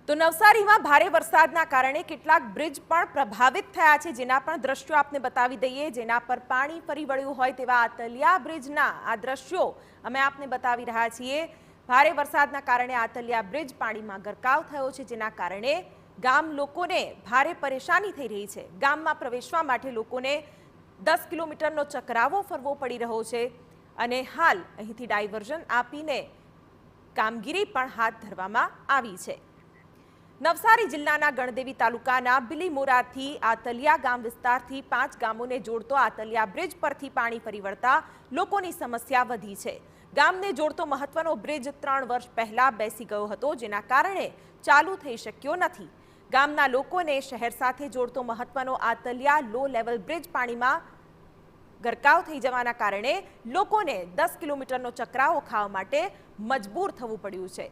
તો નવસારીમાં ભારે વરસાદના કારણે કેટલાક બ્રિજ પણ પ્રભાવિત થયા છે, જેના પણ દ્રશ્યો આપને બતાવી દઈએ, જેના પર પાણી ફરી વળ્યું હોય તેવા આતલિયા બ્રિજના આ દ્રશ્યો અમે આપને બતાવી રહ્યા છીએ। ભારે વરસાદના કારણે આતલિયા બ્રિજ પાણીમાં ગરકાવ થયો છે, જેના કારણે ગામ લોકોને ભારે પરેશાની થઈ રહી છે। ગામમાં પ્રવેશવા માટે લોકોને 10 કિલોમીટરનો ચકરાવો ફરવો પડી રહ્યો છે અને હાલ અહીંથી ડાયવર્ઝન આપીને કામગીરી પણ હાથ ધરવામાં આવી છે। નવસારી જિલ્લાના ગણદેવી તાલુકાના બિલીમોરાથી આતલિયા ગામ વિસ્તારથી 5 ગામોને જોડતો આતલિયા બ્રિજ પરથી પાણી ફરી વળતા લોકોની સમસ્યા વધી છે। ગામને જોડતો મહત્વનો બ્રિજ 3 વર્ષ પહેલા બેસી ગયો હતો, જેના કારણે ચાલુ થઈ શક્યો નથી। ગામના લોકોને શહેર સાથે જોડતો મહત્વનો આતલિયા લો લેવલ બ્રિજ પાણીમાં ગરકાવ થઈ જવાના કારણે લોકોને 10 કિલોમીટરનો ચકરાવો ખાવા માટે મજબૂર થવું પડ્યું છે।